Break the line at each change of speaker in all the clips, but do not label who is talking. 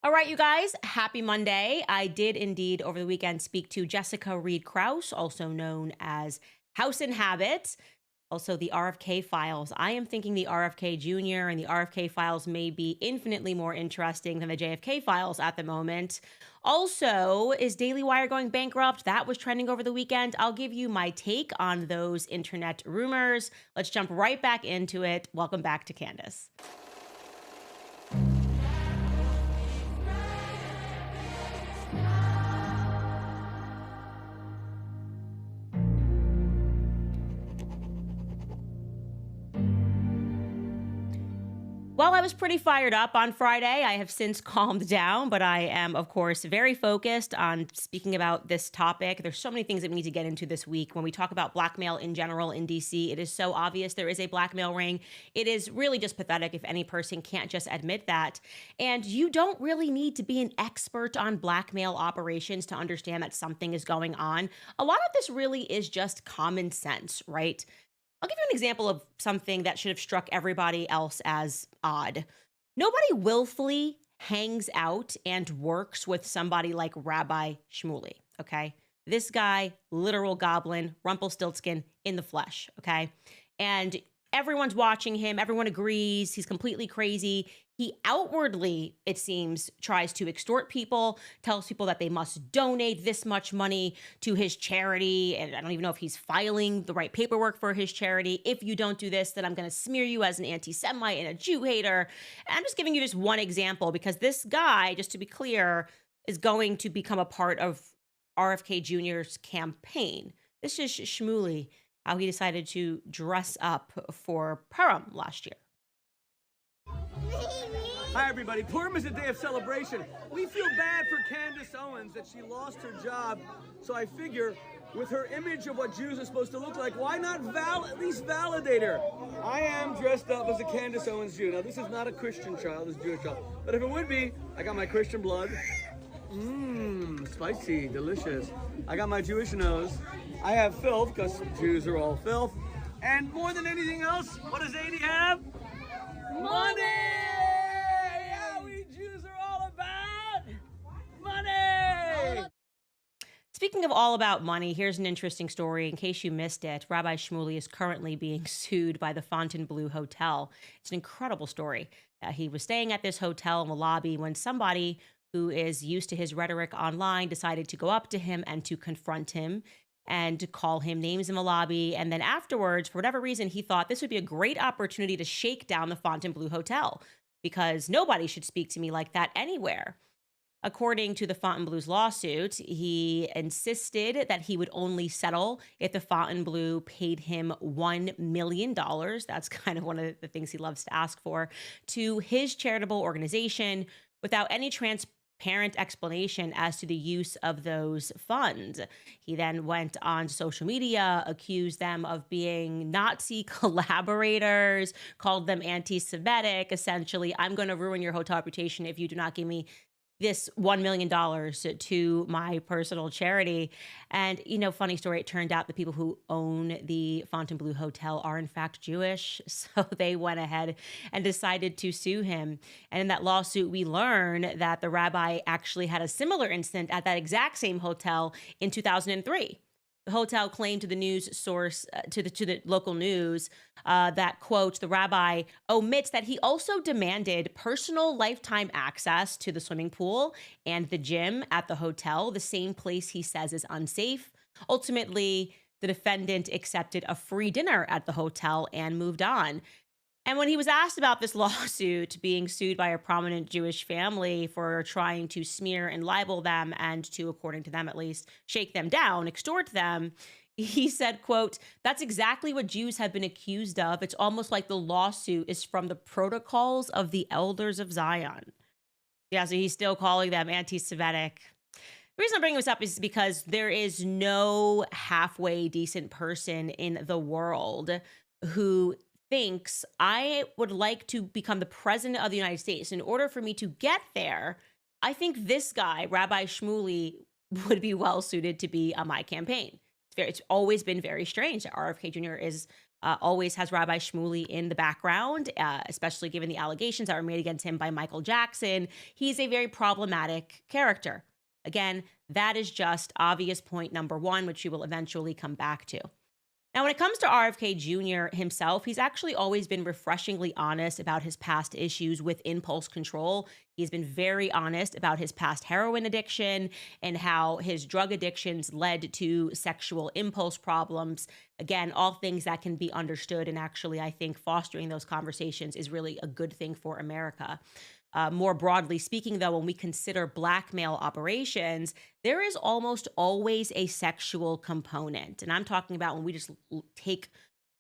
All right, you guys, happy Monday. I did indeed over the weekend speak to Jessica Reed Krause, also known as House and Habit, also the RFK files. I am thinking the RFK Jr. and the RFK files may be infinitely more interesting than the JFK files at the moment. Also, is Daily Wire going bankrupt? That was trending over the weekend. I'll give you my take on those internet rumors. Let's jump right back into it. Welcome back to Candace. While I was pretty fired up on Friday, I have since calmed down, but I am, of course, very focused on speaking about this topic. There's so many things that we need to get into this week. When we talk about blackmail in general in DC, it is so obvious there is a blackmail ring. It is really just pathetic if any person can't just admit that. And you don't really need to be an expert on blackmail operations to understand that something is going on. A lot of this really is just common sense, right? I'll give you an example of something that should have struck everybody else as odd. Nobody willfully hangs out and works with somebody like Rabbi Shmuley, okay? This guy, literal goblin, Rumpelstiltskin in the flesh, okay? And everyone's watching him. Everyone agrees he's completely crazy. He outwardly, it seems, tries to extort people, tells people that they must donate this much money to his charity. And I don't even know if he's filing the right paperwork for his charity. If you don't do this, then I'm going to smear you as an anti-Semite and a Jew hater. And I'm just giving you just one example because this guy, just to be clear, is going to become a part of RFK Jr.'s campaign. This is Shmuley, how he decided to dress up for Purim last year.
Hi, everybody. Purim is a day of celebration. We feel bad for Candace Owens that she lost her job. So I figure, with her image of what Jews are supposed to look like, why not at least validate her? I am dressed up as a Candace Owens Jew. Now, this is not a Christian child, this Jewish child. But if it would be, I got my Christian blood. Spicy, delicious. I got my Jewish nose. I have filth, because Jews are all filth. And more than anything else, what does 80 have? Money! Yeah, we Jews are all about money!
Speaking of all about money, here's an interesting story. In case you missed it, Rabbi Shmuley is currently being sued by the Fontainebleau Hotel. It's an incredible story. He was staying at this hotel in the lobby when somebody who is used to his rhetoric online decided to go up to him and to confront him and call him names in the lobby. And then afterwards, for whatever reason, he thought this would be a great opportunity to shake down the Fontainebleau Hotel because nobody should speak to me like that anywhere. According to the Fontainebleau's lawsuit, he insisted that he would only settle if the Fontainebleau paid him $1 million. That's kind of one of the things he loves to ask for to his charitable organization without any transparent explanation as to the use of those funds. He then went on social media, accused them of being Nazi collaborators, called them anti-Semitic. Essentially, I'm going to ruin your hotel reputation if you do not give me this $1 million to my personal charity. And, funny story, it turned out the people who own the Fontainebleau Hotel are in fact Jewish. So they went ahead and decided to sue him. And in that lawsuit, we learn that the rabbi actually had a similar incident at that exact same hotel in 2003. The hotel claimed to the news source, to the local news, that, quote, the rabbi omits that he also demanded personal lifetime access to the swimming pool and the gym at the hotel, the same place he says is unsafe. Ultimately, the defendant accepted a free dinner at the hotel and moved on. And when he was asked about this lawsuit being sued by a prominent Jewish family for trying to smear and libel them and to, according to them at least, shake them down, extort them, he said, quote, that's exactly what Jews have been accused of. It's almost like the lawsuit is from the protocols of the elders of Zion. Yeah, so he's still calling them anti-Semitic. The reason I'm bringing this up is because there is no halfway decent person in the world who thinks I would like to become the president of the United States. In order for me to get there, I think this guy, Rabbi Shmuley, would be well suited to be on my campaign. It's always been very strange that RFK Jr. is always has Rabbi Shmuley in the background, especially given the allegations that were made against him by Michael Jackson. He's a very problematic character. Again, that is just obvious point number one, which we will eventually come back to. Now, when it comes to RFK Jr. himself, he's actually always been refreshingly honest about his past issues with impulse control. He's been very honest about his past heroin addiction and how his drug addictions led to sexual impulse problems. Again, all things that can be understood. And actually, I think fostering those conversations is really a good thing for America. More broadly speaking, though, when we consider blackmail operations, there is almost always a sexual component. And I'm talking about when we just take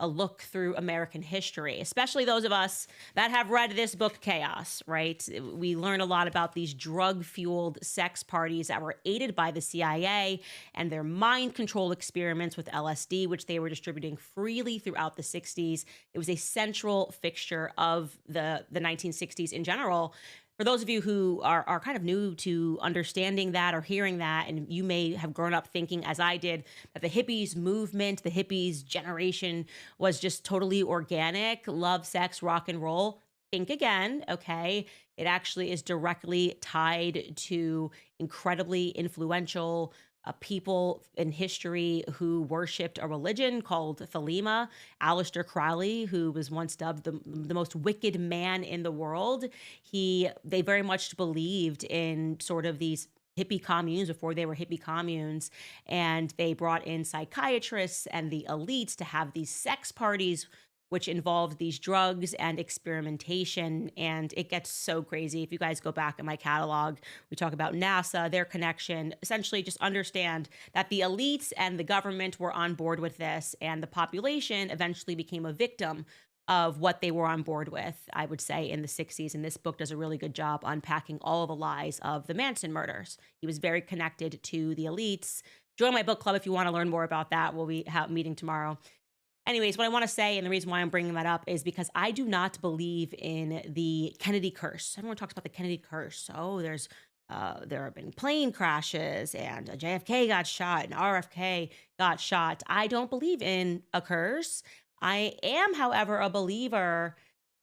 a look through American history, especially those of us that have read this book, Chaos, right? We learn a lot about these drug fueled sex parties that were aided by the CIA and their mind control experiments with LSD, which they were distributing freely throughout the 60s. It was a central fixture of the 1960s in general. For those of you who are kind of new to understanding that or hearing that, and you may have grown up thinking, as I did, that the hippies movement, the hippies generation was just totally organic, love, sex, rock and roll, think again, okay? It actually is directly tied to incredibly influential people in history who worshipped a religion called Thelema. Aleister Crowley, who was once dubbed the most wicked man in the world, they very much believed in sort of these hippie communes before they were hippie communes, and they brought in psychiatrists and the elites to have these sex parties which involved these drugs and experimentation. And it gets so crazy. If you guys go back in my catalog, we talk about NASA, their connection. Essentially, just understand that the elites and the government were on board with this, and the population eventually became a victim of what they were on board with, I would say, in the 60s. And this book does a really good job unpacking all of the lies of the Manson murders. He was very connected to the elites. Join my book club if you want to learn more about that. We'll be meeting tomorrow. Anyways, what I want to say, and the reason why I'm bringing that up, is because I do not believe in the Kennedy curse. Everyone talks about the Kennedy curse. Oh, there have been plane crashes, and JFK got shot, and RFK got shot. I don't believe in a curse. I am, however, a believer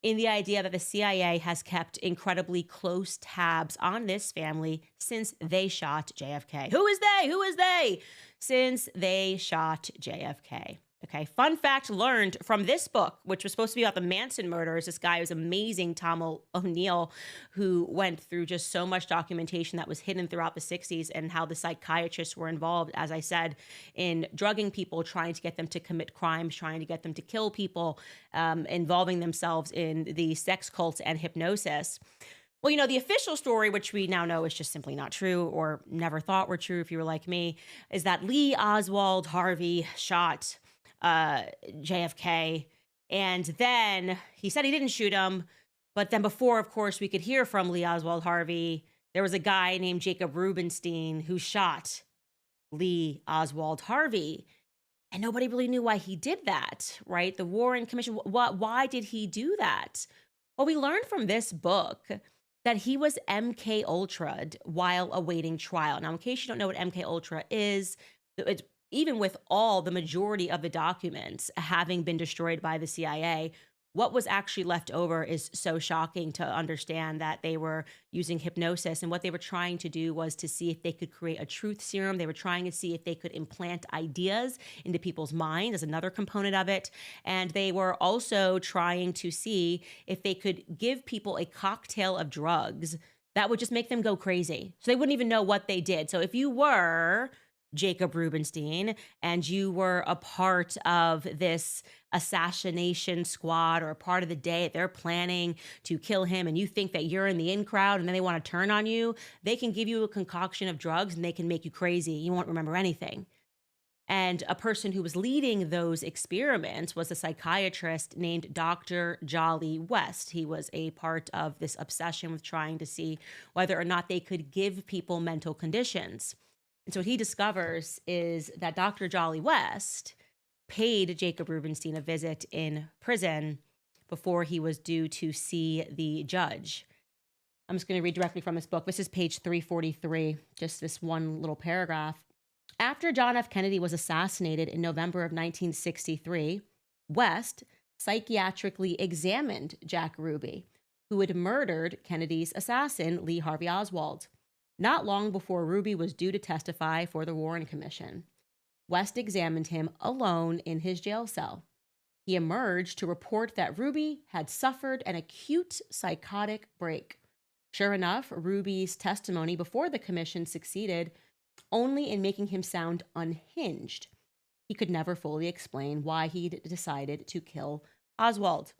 in the idea that the CIA has kept incredibly close tabs on this family since they shot JFK. Who is they? Who is they? Since they shot JFK. Okay, fun fact learned from this book, which was supposed to be about the Manson murders. This guy was amazing, Tom O'Neill, who went through just so much documentation that was hidden throughout the 60s and how the psychiatrists were involved, as I said, in drugging people, trying to get them to commit crimes, trying to get them to kill people, involving themselves in the sex cults and hypnosis. Well, the official story, which we now know is just simply not true or never thought were true if you were like me, is that Lee Oswald Harvey shot JFK, and then he said he didn't shoot him, but then before, of course, we could hear from Lee Oswald Harvey, there was a guy named Jacob Rubenstein who shot Lee Oswald Harvey, and nobody really knew why he did that, right? The Warren Commission, why did he do that? Well, we learned from this book that he was MK Ultra'd while awaiting trial. Now, in case you don't know what MK Ultra is, it's even with the majority of the documents having been destroyed by the CIA, what was actually left over is so shocking to understand that they were using hypnosis. And what they were trying to do was to see if they could create a truth serum. They were trying to see if they could implant ideas into people's minds as another component of it. And they were also trying to see if they could give people a cocktail of drugs that would just make them go crazy. So they wouldn't even know what they did. So if you were Jacob Rubenstein and you were a part of this assassination squad or a part of the day they're planning to kill him, and you think that you're in the in crowd and then they want to turn on you, they can give you a concoction of drugs and they can make you crazy. You won't remember anything. And a person who was leading those experiments was a psychiatrist named Dr. Jolly West. He was a part of this obsession with trying to see whether or not they could give people mental conditions. And so what he discovers is that Dr. Jolly West paid Jacob Rubenstein a visit in prison before he was due to see the judge. I'm just going to read directly from this book. This is page 343, just this one little paragraph. After John F. Kennedy was assassinated in November of 1963, West psychiatrically examined Jack Ruby, who had murdered Kennedy's assassin, Lee Harvey Oswald, not long before Ruby was due to testify for the Warren Commission. West examined him alone in his jail cell. He emerged to report that Ruby had suffered an acute psychotic break. Sure enough, Ruby's testimony before the commission succeeded only in making him sound unhinged. He could never fully explain why he'd decided to kill Oswald.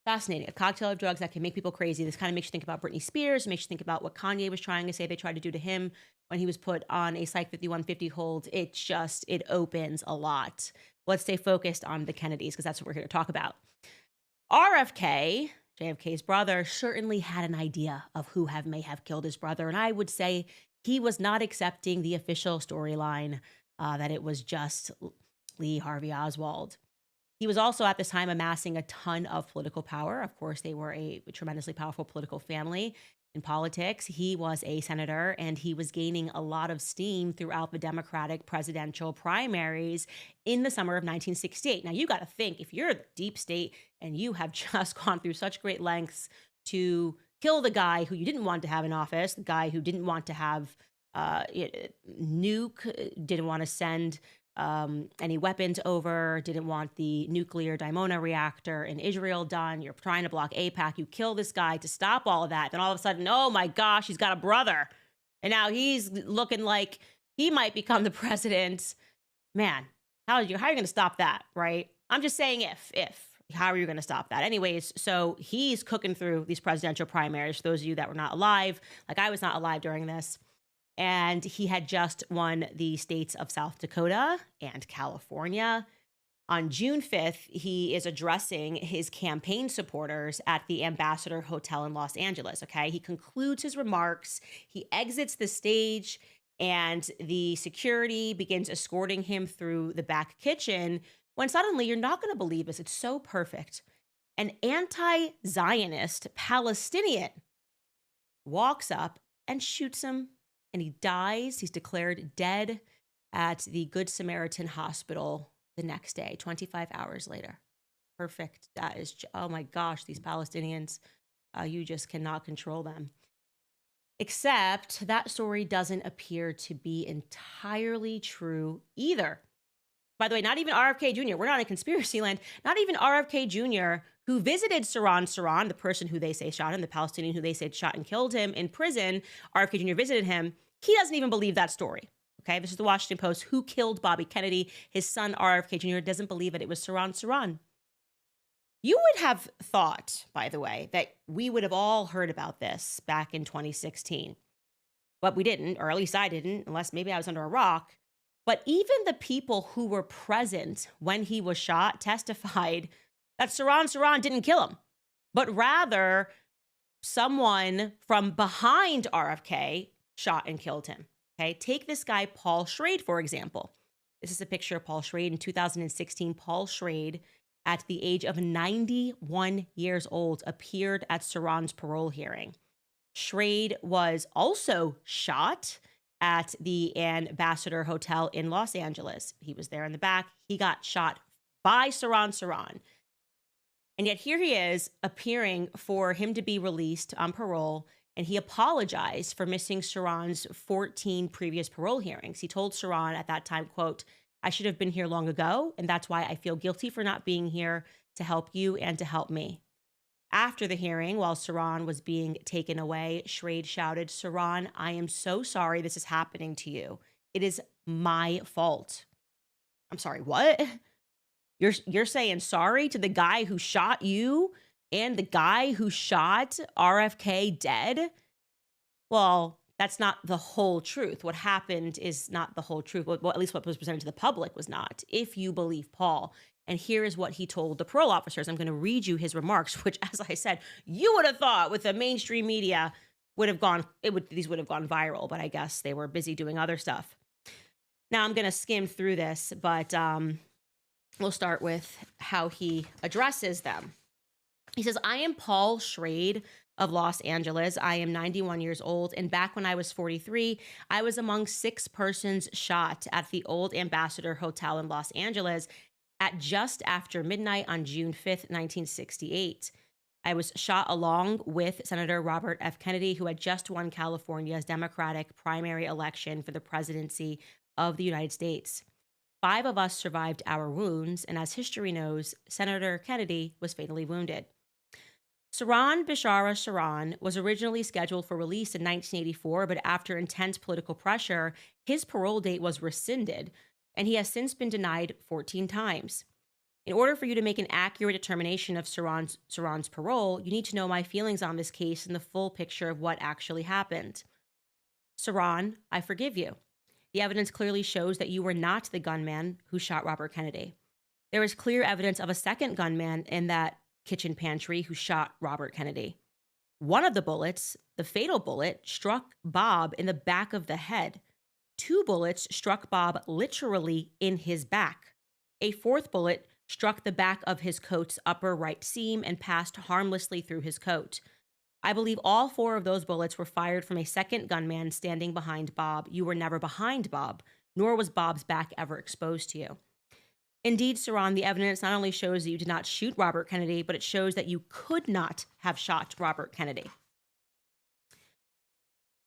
Fascinating. A cocktail of drugs that can make people crazy. This kind of makes you think about Britney Spears, makes you think about what Kanye was trying to say they tried to do to him when he was put on a Psych 5150 hold. It opens a lot. Let's stay focused on the Kennedys because that's what we're here to talk about. RFK, JFK's brother, certainly had an idea of who may have killed his brother. And I would say he was not accepting the official storyline that it was just Lee Harvey Oswald. He was also at this time amassing a ton of political power. Of course, they were a tremendously powerful political family in politics. He was a senator and he was gaining a lot of steam throughout the Democratic presidential primaries in the summer of 1968. Now, you got to think, if you're the deep state and you have just gone through such great lengths to kill the guy who you didn't want to have in office, the guy who didn't want to have nuke, didn't want to send any weapons over, didn't want the nuclear Dimona reactor in Israel done. You're trying to block AIPAC. You kill this guy to stop all of that. Then all of a sudden, oh my gosh, he's got a brother. And now he's looking like he might become the president. Man, how are you going to stop that, right? I'm just saying how are you going to stop that? Anyways, so he's cooking through these presidential primaries. For those of you that were not alive, like I was not alive during this. And he had just won the states of South Dakota and California. On June 5th, he is addressing his campaign supporters at the Ambassador Hotel in Los Angeles, okay? He concludes his remarks, he exits the stage, and the security begins escorting him through the back kitchen when suddenly, you're not going to believe this, it's so perfect, an anti-Zionist Palestinian walks up and shoots him. And he dies. He's declared dead at the Good Samaritan Hospital the next day, 25 hours later. Perfect. That is, oh my gosh, these Palestinians, you just cannot control them. Except that story doesn't appear to be entirely true either. By the way, not even RFK Jr., we're not in conspiracy land, not even RFK Jr., who visited Saran, the person who they say shot him, the Palestinian who they said shot and killed him in prison, RFK Jr. visited him. He doesn't even believe that story. Okay, this is the Washington Post. Who killed Bobby Kennedy? His son, RFK Jr., doesn't believe that it was Saran. You would have thought, by the way, that we would have all heard about this back in 2016. But we didn't, or at least I didn't, unless maybe I was under a rock. But even the people who were present when he was shot testified that Saran didn't kill him, but rather someone from behind RFK shot and killed him. Okay, take this guy, Paul Schrade, for example. This is a picture of Paul Schrade in 2016. Paul Schrade, at the age of 91 years old, appeared at Saran's parole hearing. Schrade was also shot at the Ambassador Hotel in Los Angeles. He was there in the back. He got shot by Saran. And yet here he is appearing for him to be released on parole. And he apologized for missing Saran's 14 previous parole hearings. He told Saran at that time, quote, "I should have been here long ago, and that's why I feel guilty for not being here to help you and to help me." After the hearing, while Saran was being taken away, Schrade shouted, "Saran, I am so sorry this is happening to you. It is my fault." I'm sorry, what? You're saying sorry to the guy who shot you and the guy who shot RFK dead? Well, that's not the whole truth. What happened is not the whole truth. Well, at least what was presented to the public was not, if you believe Paul. And here is what he told the parole officers. I'm going to read you his remarks, which, as I said, you would have thought with the mainstream media these would have gone viral, but I guess they were busy doing other stuff. Now I'm going to skim through this, but we'll start with how he addresses them. He says, "I am Paul Schrade of Los Angeles. I am 91 years old, and back when I was 43, I was among 6 persons shot at the old Ambassador Hotel in Los Angeles at just after midnight on June 5th, 1968. I was shot along with Senator Robert F. Kennedy, who had just won California's Democratic primary election for the presidency of the United States. 5 of us survived our wounds, and as history knows, Senator Kennedy was fatally wounded. Sirhan Bishara Sirhan was originally scheduled for release in 1984, but after intense political pressure, his parole date was rescinded, and he has since been denied 14 times. In order for you to make an accurate determination of Sirhan's parole, you need to know my feelings on this case and the full picture of what actually happened. Sirhan, I forgive you. The evidence clearly shows that you were not the gunman who shot Robert Kennedy. There is clear evidence of a second gunman in that kitchen pantry who shot Robert Kennedy. One of the bullets, the fatal bullet, struck Bob in the back of the head. 2 bullets struck Bob literally in his back. A 4th bullet struck the back of his coat's upper right seam and passed harmlessly through his coat. I believe all 4 of those bullets were fired from a second gunman standing behind Bob. You were never behind Bob, nor was Bob's back ever exposed to you. Indeed, Sirhan, the evidence not only shows that you did not shoot Robert Kennedy, but it shows that you could not have shot Robert Kennedy.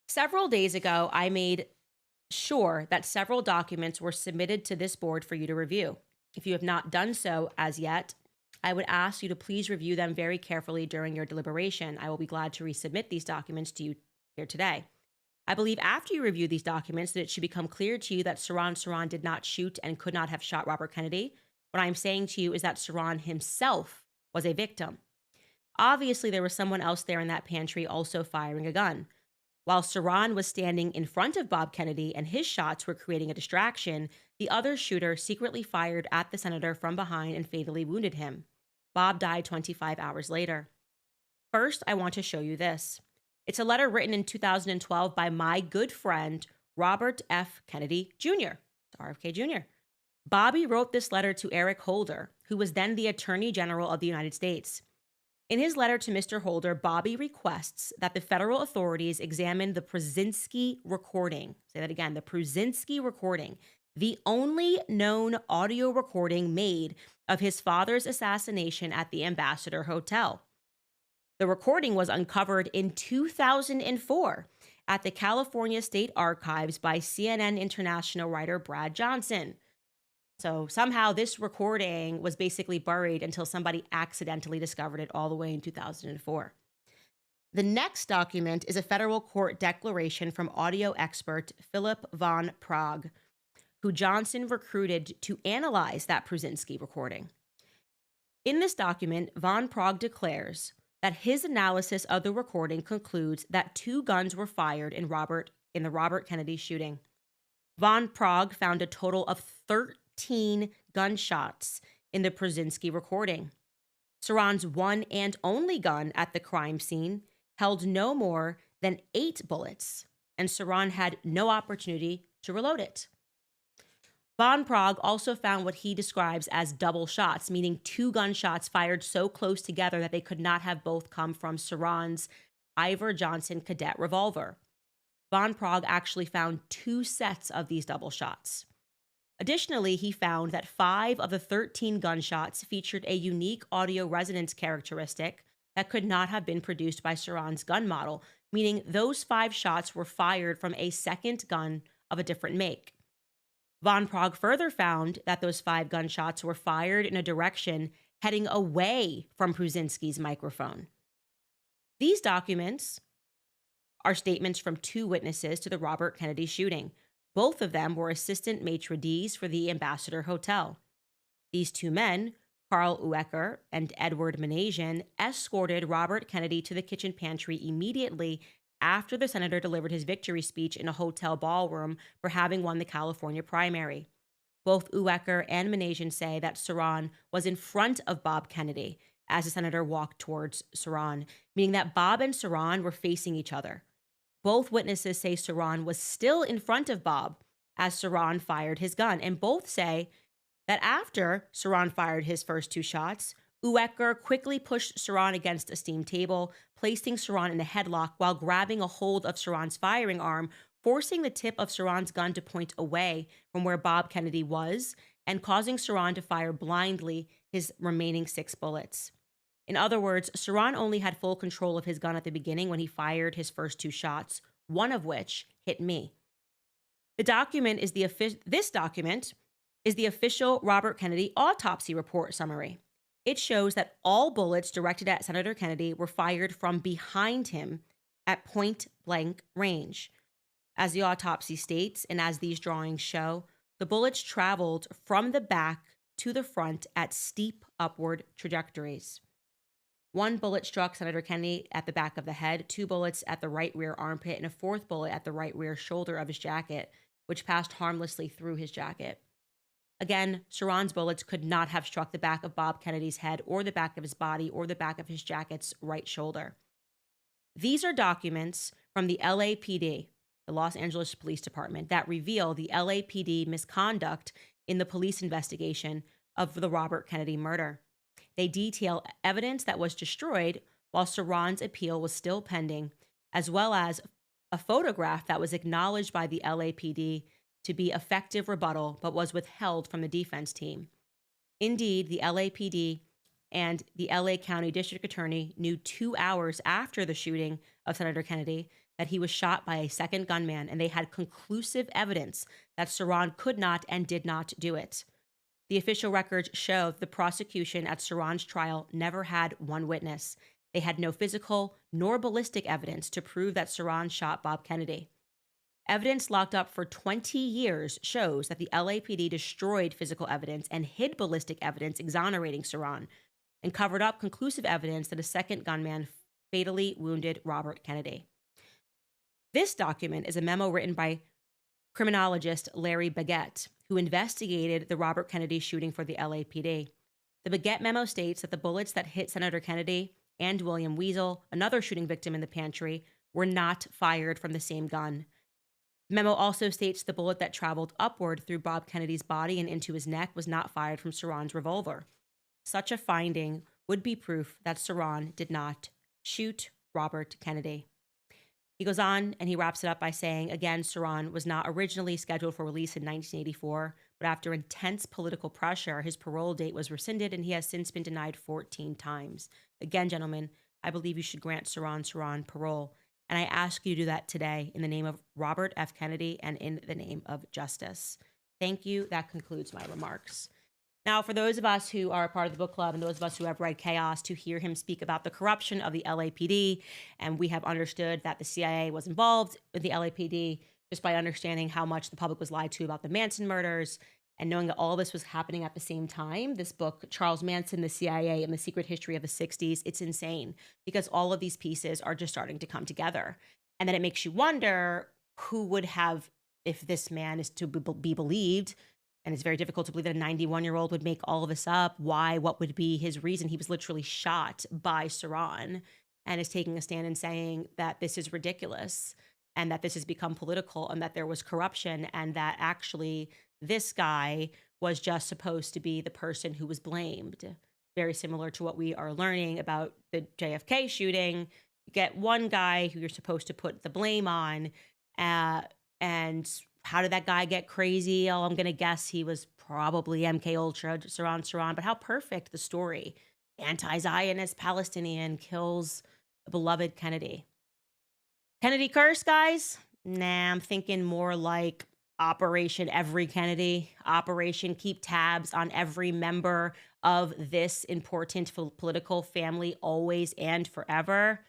Several days ago, I made sure that several documents were submitted to this board for you to review. If you have not done so as yet, I would ask you to please review them very carefully during your deliberation. I will be glad to resubmit these documents to you here today. I believe after you review these documents that it should become clear to you that Sirhan did not shoot and could not have shot Robert Kennedy. What I'm saying to you is that Sirhan himself was a victim. Obviously, there was someone else there in that pantry also firing a gun. While Sirhan was standing in front of Bob Kennedy and his shots were creating a distraction, the other shooter secretly fired at the senator from behind and fatally wounded him. Bob died 25 hours later. First, I want to show you this. It's a letter written in 2012 by my good friend, Robert F. Kennedy Jr., RFK Jr. Bobby wrote this letter to Eric Holder, who was then the Attorney General of the United States. In his letter to Mr. Holder, Bobby requests that the federal authorities examine the Brzezinski recording. Say that again, the Brzezinski recording, the only known audio recording made of his father's assassination at the Ambassador Hotel. The recording was uncovered in 2004 at the California State Archives by CNN International writer Brad Johnson. So somehow this recording was basically buried until somebody accidentally discovered it all the way in 2004. The next document is a federal court declaration from audio expert Philip von Prague, who Johnson recruited to analyze that Brzezinski recording. In this document, von Prague declares that his analysis of the recording concludes that 2 guns were fired in the Robert Kennedy shooting. Von Prague found a total of 13 gunshots in the Brzezinski recording. Sirhan's one and only gun at the crime scene held no more than 8 bullets, and Sirhan had no opportunity to reload it. Von Prague also found what he describes as double shots, meaning 2 gunshots fired so close together that they could not have both come from Sirhan's Ivor Johnson cadet revolver. Von Prague actually found 2 sets of these double shots. Additionally, he found that 5 of the 13 gunshots featured a unique audio resonance characteristic that could not have been produced by Sirhan's gun model, meaning those 5 shots were fired from a second gun of a different make. Von Prague further found that those 5 gunshots were fired in a direction heading away from Brzezinski's microphone. These documents are statements from 2 witnesses to the Robert Kennedy shooting. Both of them were assistant maitre d's for the Ambassador Hotel. These 2 men, Carl Uecker and Edward Menasian, escorted Robert Kennedy to the kitchen pantry immediately after the senator delivered his victory speech in a hotel ballroom for having won the California primary. Both Uecker and Menasian say that Sirhan was in front of Bob Kennedy as the senator walked towards Sirhan, meaning that Bob and Sirhan were facing each other. Both witnesses say Sirhan was still in front of Bob as Sirhan fired his gun, and both say that after Sirhan fired his first 2 shots, Uecker quickly pushed Sirhan against a steam table, placing Sirhan in a headlock while grabbing a hold of Sirhan's firing arm, forcing the tip of Sirhan's gun to point away from where Bob Kennedy was and causing Saran to fire blindly his remaining 6 bullets. In other words, Saran only had full control of his gun at the beginning when he fired his first 2 shots, one of which hit me. This document is the official Robert Kennedy autopsy report summary. It shows that all bullets directed at Senator Kennedy were fired from behind him at point blank range. As the autopsy states, and as these drawings show, the bullets traveled from the back to the front at steep upward trajectories. 1 bullet struck Senator Kennedy at the back of the head, 2 bullets at the right rear armpit, and a 4th bullet at the right rear shoulder of his jacket, which passed harmlessly through his jacket. Again, Saran's bullets could not have struck the back of Bob Kennedy's head or the back of his body or the back of his jacket's right shoulder. These are documents from the LAPD, the Los Angeles Police Department, that reveal the LAPD misconduct in the police investigation of the Robert Kennedy murder. They detail evidence that was destroyed while Saran's appeal was still pending, as well as a photograph that was acknowledged by the LAPD to be effective rebuttal but was withheld from the defense team. Indeed, the LAPD and the LA County District Attorney knew 2 hours after the shooting of Senator Kennedy that he was shot by a second gunman, and they had conclusive evidence that Saran could not and did not do it. The official records show the prosecution at Saran's trial never had one witness. They had no physical nor ballistic evidence to prove that Saran shot Bob Kennedy. Evidence locked up for 20 years shows that the LAPD destroyed physical evidence and hid ballistic evidence exonerating Saran, and covered up conclusive evidence that a second gunman fatally wounded Robert Kennedy. This document is a memo written by criminologist Larry Baguette, who investigated the Robert Kennedy shooting for the LAPD. The Baguette memo states that the bullets that hit Senator Kennedy and William Weasel, another shooting victim in the pantry, were not fired from the same gun. The memo also states the bullet that traveled upward through Bob Kennedy's body and into his neck was not fired from Saran's revolver. Such a finding would be proof that Saran did not shoot Robert Kennedy. He goes on and he wraps it up by saying, again, Saran was not originally scheduled for release in 1984, but after intense political pressure, his parole date was rescinded and he has since been denied 14 times. Again, gentlemen, I believe you should grant Saran parole. And I ask you to do that today in the name of Robert F. Kennedy and in the name of justice. Thank you. That concludes my remarks. Now, for those of us who are a part of the book club and those of us who have read Chaos, to hear him speak about the corruption of the LAPD, and we have understood that the CIA was involved with the LAPD just by understanding how much the public was lied to about the Manson murders, and knowing that all this was happening at the same time. This book, Charles Manson, the CIA, and the Secret History of the 60s, it's insane because all of these pieces are just starting to come together. And then it makes you wonder who would have, if this man is to be believed, and it's very difficult to believe that a 91-year-old would make all of this up. Why? What would be his reason? He was literally shot by Saran and is taking a stand and saying that this is ridiculous and that this has become political and that there was corruption and that actually this guy was just supposed to be the person who was blamed. Very similar to what we are learning about the JFK shooting. You get one guy who you're supposed to put the blame on, and how did that guy get crazy? Oh, I'm going to guess he was probably MK Ultra, Saran. But how perfect the story. Anti-Zionist Palestinian kills a beloved Kennedy. Kennedy curse, guys? Nah, I'm thinking more like Operation Every Kennedy. Operation keep tabs on every member of this important political family always and forever.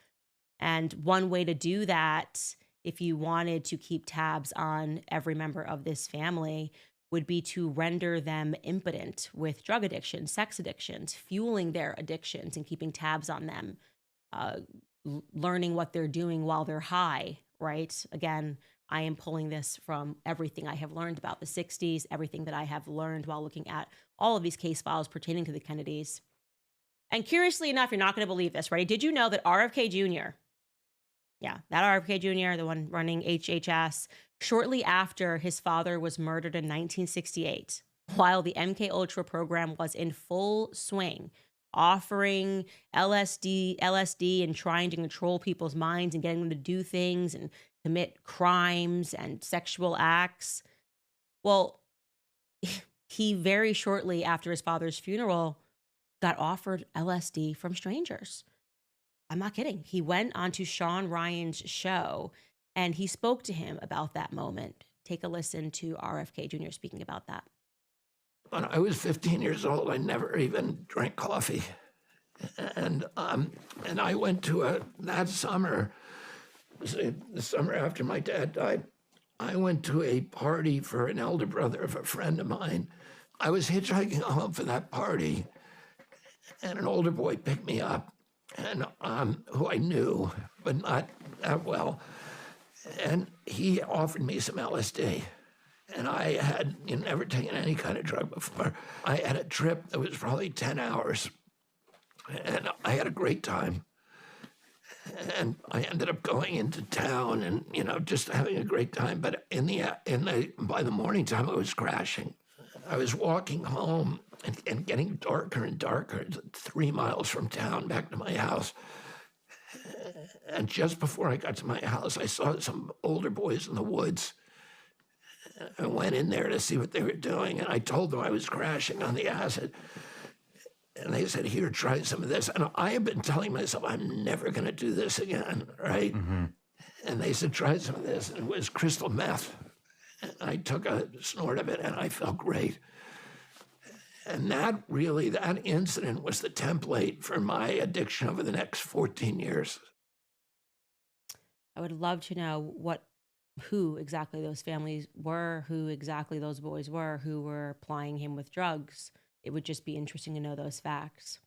And one way to do that, if you wanted to keep tabs on every member of this family, would be to render them impotent with drug addiction, sex addictions, fueling their addictions and keeping tabs on them, learning what they're doing while they're high, right? Again, I am pulling this from everything I have learned about the 60s, everything that I have learned while looking at all of these case files pertaining to the Kennedys. And curiously enough, you're not going to believe this, right? Did you know that RFK Jr., yeah, that RFK Jr., the one running HHS, shortly after his father was murdered in 1968, while the MK Ultra program was in full swing, offering LSD and trying to control people's minds and getting them to do things and commit crimes and sexual acts. Well, he very shortly after his father's funeral got offered LSD from strangers. I'm not kidding. He went onto Sean Ryan's show and he spoke to him about that moment. Take a listen to RFK Jr. speaking about that.
When I was 15 years old, I never even drank coffee. And I went to that summer, the summer after my dad died, I went to a party for an elder brother of a friend of mine. I was hitchhiking home for that party, and an older boy picked me up, and who I knew, but not that well. And he offered me some LSD. And I had never taken any kind of drug before. I had a trip that was probably 10 hours, and I had a great time. And I ended up going into town and, just having a great time. But by the morning time, I was crashing. I was walking home and getting darker and darker, 3 miles from town back to my house. And just before I got to my house, I saw some older boys in the woods. I went in there to see what they were doing, and I told them I was crashing on the acid. And they said, here, try some of this. And I had been telling myself, I'm never going to do this again, right? Mm-hmm. And they said, try some of this. And it was crystal meth. And I took a snort of it, and I felt great. And that incident was the template for my addiction over the next 14 years.
I would love to know who exactly those families were, who exactly those boys were, who were plying him with drugs. It would just be interesting to know those facts.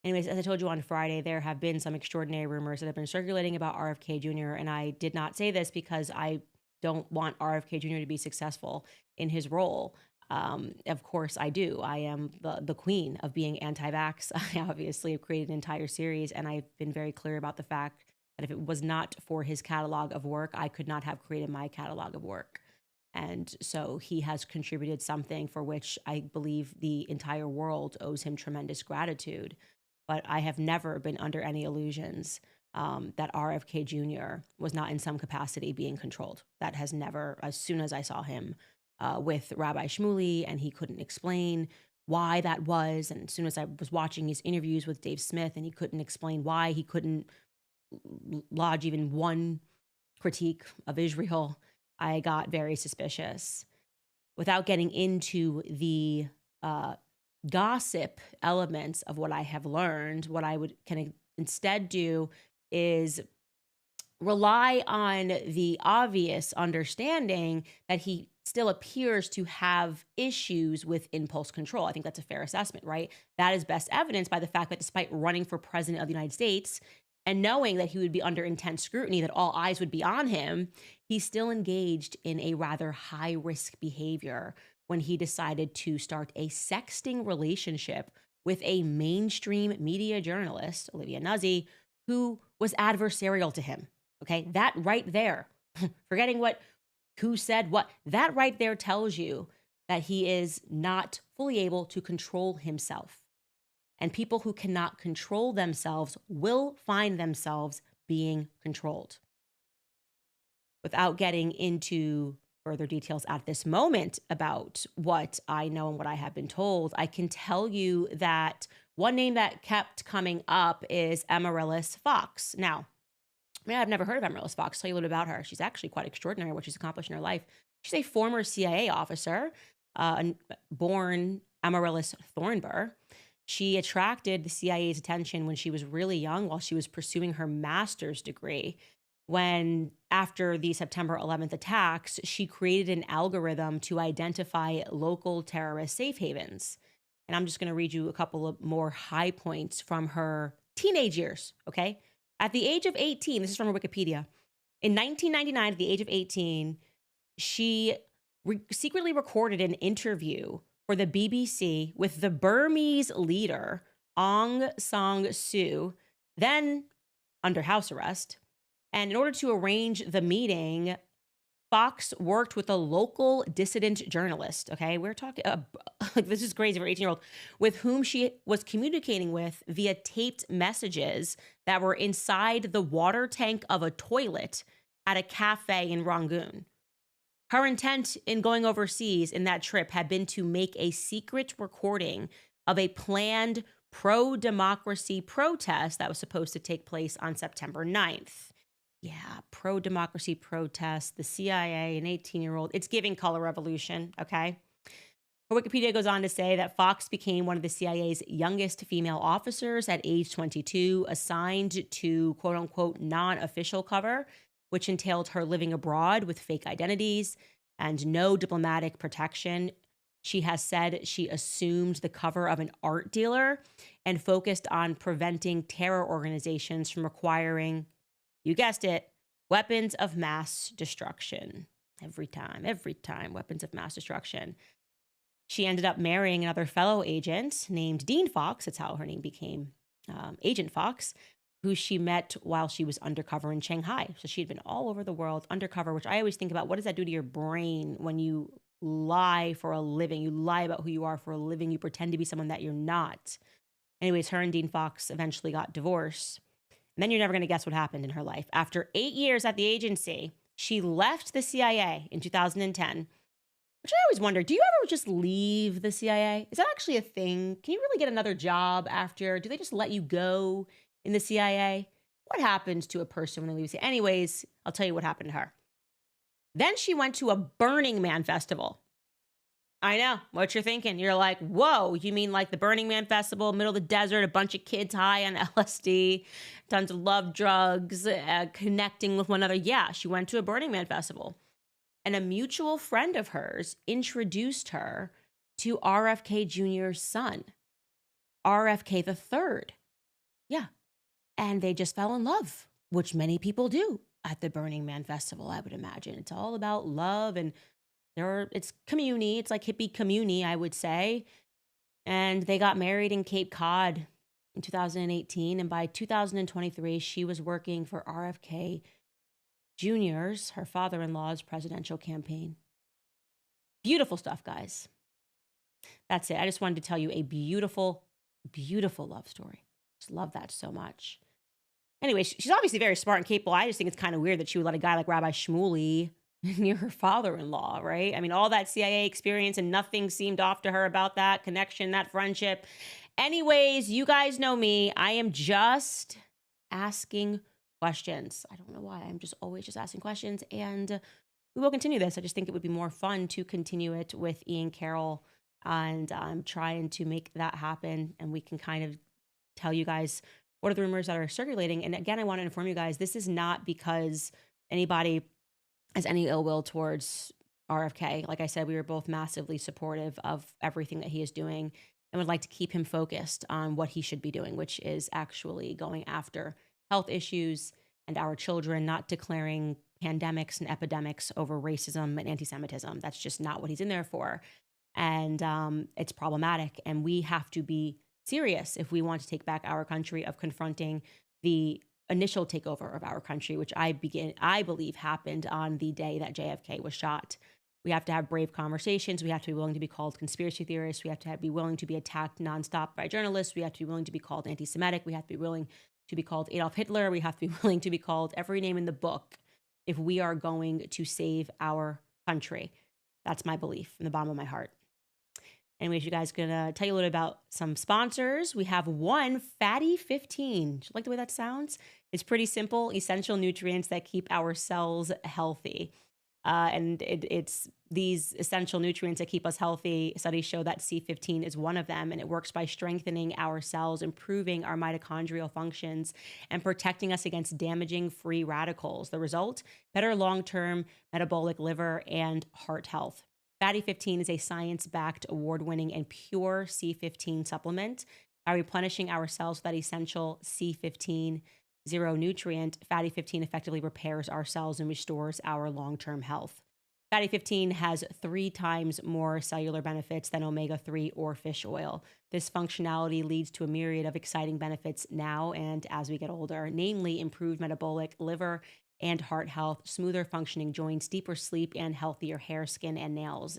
Anyways, as I told you on Friday, there have been some extraordinary rumors that have been circulating about RFK Jr., and I did not say this because I don't want RFK Jr. to be successful in his role. Of course, I do. I am the queen of being anti-vax. I obviously have created an entire series, and I've been very clear about the fact that if it was not for his catalog of work, I could not have created my catalog of work. And so he has contributed something for which I believe the entire world owes him tremendous gratitude. But I have never been under any illusions that RFK Jr. was not in some capacity being controlled. That has never, as soon as I saw him with Rabbi Shmuley and he couldn't explain why that was, and as soon as I was watching his interviews with Dave Smith and he couldn't explain why he couldn't lodge even one critique of Israel, I got very suspicious. Without getting into the gossip elements of what I have learned, what I would kind of instead do is rely on the obvious understanding that he still appears to have issues with impulse control. I think that's a fair assessment, right? That is best evidenced by the fact that despite running for president of the United States and knowing that he would be under intense scrutiny, that all eyes would be on him, he still engaged in a rather high-risk behavior when he decided to start a sexting relationship with a mainstream media journalist, Olivia Nuzzi, who was adversarial to him. Okay, that right there, forgetting who said what, that right there tells you that he is not fully able to control himself. And people who cannot control themselves will find themselves being controlled. Without getting into further details at this moment about what I know and what I have been told, I can tell you that one name that kept coming up is Amaryllis Fox. Now, I've never heard of Amaryllis Fox. I'll tell you a little bit about her. She's actually quite extraordinary what she's accomplished in her life. She's a former CIA officer, born Amaryllis Thornburg. She attracted the CIA's attention when she was really young while she was pursuing her master's degree. When, after the September 11th attacks, she created an algorithm to identify local terrorist safe havens. And I'm just going to read you a couple of more high points from her teenage years, okay? At the age of 18, this is from her Wikipedia, in 1999, at the age of 18, she secretly recorded an interview for the BBC with the Burmese leader, Aung San Suu, then under house arrest. And in order to arrange the meeting, Fox worked with a local dissident journalist, okay? We're talking, this is crazy for an 18-year-old, with whom she was communicating with via taped messages that were inside the water tank of a toilet at a cafe in Rangoon. Her intent in going overseas in that trip had been to make a secret recording of a planned pro-democracy protest that was supposed to take place on September 9th. Yeah, pro-democracy protest, the CIA, an 18-year-old. It's giving color revolution, okay? Her Wikipedia goes on to say that Fox became one of the CIA's youngest female officers at age 22, assigned to quote unquote non-official cover, which entailed her living abroad with fake identities and no diplomatic protection. She has said she assumed the cover of an art dealer and focused on preventing terror organizations from acquiring, you guessed it, weapons of mass destruction. Every time, weapons of mass destruction. She ended up marrying another fellow agent named Dean Fox. That's how her name became Agent Fox, who she met while she was undercover in Shanghai. So she had been all over the world undercover, which I always think about, what does that do to your brain when you lie for a living? You lie about who you are for a living. You pretend to be someone that you're not. Anyways, her and Dean Fox eventually got divorced. And then you're never going to guess what happened in her life. After 8 years at the agency, she left the CIA in 2010, which I always wonder, do you ever just leave the CIA? Is that actually a thing? Can you really get another job after? Do they just let you go in the CIA? What happens to a person when they leave the CIA? Anyways, I'll tell you what happened to her. Then she went to a Burning Man festival. I know what you're thinking. You're like, whoa, you mean like the Burning Man festival, middle of the desert, a bunch of kids high on LSD, tons of love drugs, connecting with one another. Yeah, she went to a Burning Man festival. And a mutual friend of hers introduced her to RFK Jr.'s son, RFK the third. Yeah. And they just fell in love, which many people do at the Burning Man festival, I would imagine. It's all about love, and it's community. It's like hippie community, I would say. And they got married in Cape Cod in 2018. And by 2023, she was working for RFK Jr.'s, her father-in-law's presidential campaign. Beautiful stuff, guys. That's it. I just wanted to tell you a beautiful, beautiful love story. Just love that so much. Anyway, she's obviously very smart and capable. I just think it's kind of weird that she would let a guy like Rabbi Shmuley near her father-in-law, right? I mean, all that CIA experience and nothing seemed off to her about that connection, that friendship. Anyways, you guys know me. I am just asking questions. I don't know why. I'm just always just asking questions, and we will continue this. I just think it would be more fun to continue it with Ian Carroll, and I'm trying to make that happen, and we can kind of tell you guys what are the rumors that are circulating. And again, I want to inform you guys, this is not because anybody has any ill will towards RFK. Like I said, we were both massively supportive of everything that he is doing and would like to keep him focused on what he should be doing, which is actually going after health issues and our children, not declaring pandemics and epidemics over racism and anti-Semitism. That's just not what he's in there for. And it's problematic. And we have to be serious if we want to take back our country, of confronting the initial takeover of our country, which I believe happened on the day that JFK was shot. We have to have brave conversations. We have to be willing to be called conspiracy theorists. We have to be willing to be attacked nonstop by journalists. We have to be willing to be called anti-Semitic. We have to be willing to be called Adolf Hitler. We have to be willing to be called every name in the book if we are going to save our country. That's my belief from the bottom of my heart. Anyways, you guys, gonna tell you a little bit about some sponsors. We have one, Fatty 15. Do you like the way that sounds? It's pretty simple, essential nutrients that keep our cells healthy. And it's these essential nutrients that keep us healthy. Studies show that C15 is one of them, and it works by strengthening our cells, improving our mitochondrial functions, and protecting us against damaging free radicals. The result, better long-term metabolic liver and heart health. Fatty 15 is a science-backed, award-winning, and pure C15 supplement. By replenishing our cells with that essential C15 zero nutrient, Fatty 15 effectively repairs our cells and restores our long-term health. Fatty 15 has 3 times more cellular benefits than omega-3 or fish oil. This functionality leads to a myriad of exciting benefits now and as we get older, namely improved metabolic, liver, and heart health, smoother functioning joints, deeper sleep, and healthier hair, skin, and nails.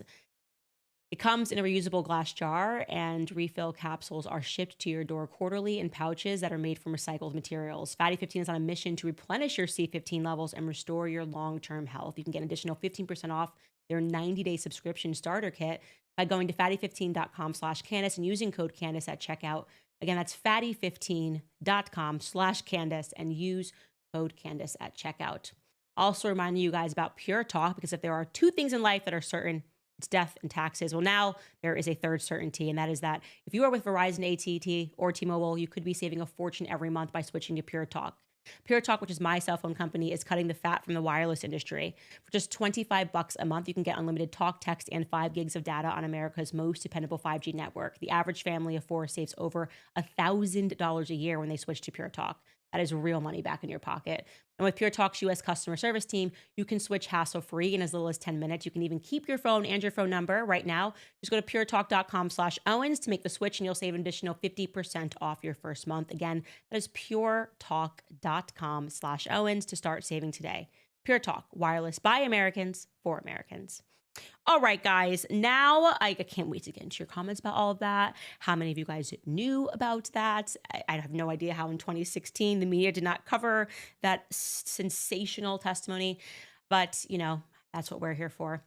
It comes in a reusable glass jar, and refill capsules are shipped to your door quarterly in pouches that are made from recycled materials. Fatty 15 is on a mission to replenish your C15 levels and restore your long term health. You can get an additional 15% off their 90-day subscription starter kit by going to fatty15.com/Candace and using code Candace at checkout. Again, that's fatty15.com/Candace and use code Candace at checkout. Also reminding you guys about Pure Talk, because if there are two things in life that are certain, it's death and taxes. Well, now there is a third certainty, and that is that if you are with Verizon, AT&T, or T-Mobile, you could be saving a fortune every month by switching to Pure Talk. Pure Talk, which is my cell phone company, is cutting the fat from the wireless industry. For just $25 a month, you can get unlimited talk, text, and 5 gigs of data on America's most dependable 5G network. The average family of 4 saves over $1,000 a year when they switch to Pure Talk. That is real money back in your pocket. And with Pure Talk's US customer service team, you can switch hassle-free in as little as 10 minutes. You can even keep your phone and your phone number right now. Just go to puretalk.com/Owens to make the switch, and you'll save an additional 50% off your first month. Again, that is puretalk.com/Owens to start saving today. Pure Talk, wireless by Americans for Americans. All right, guys. Now I can't wait to get into your comments about all of that. How many of you guys knew about that? I have no idea how in 2016 the media did not cover that sensational testimony, but that's what we're here for.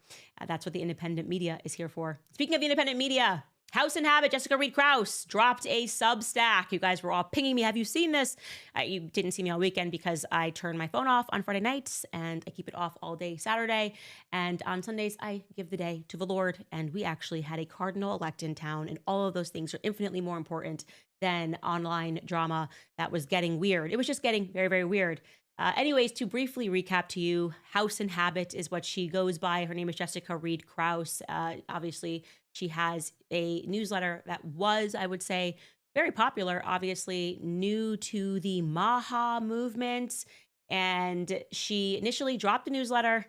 That's what the independent media is here for. Speaking of the independent media, House and Habit, Jessica Reed Krause dropped a Substack. You guys were all pinging me. Have you seen this? You didn't see me all weekend because I turn my phone off on Friday nights and I keep it off all day Saturday. And on Sundays, I give the day to the Lord. And we actually had a cardinal elect in town. And all of those things are infinitely more important than online drama that was getting weird. It was just getting very, very weird. Anyways, to briefly recap to you, House and Habit is what she goes by. Her name is Jessica Reed Krause. Obviously, she has a newsletter that was, I would say, very popular, obviously new to the Maha movement. And she initially dropped the newsletter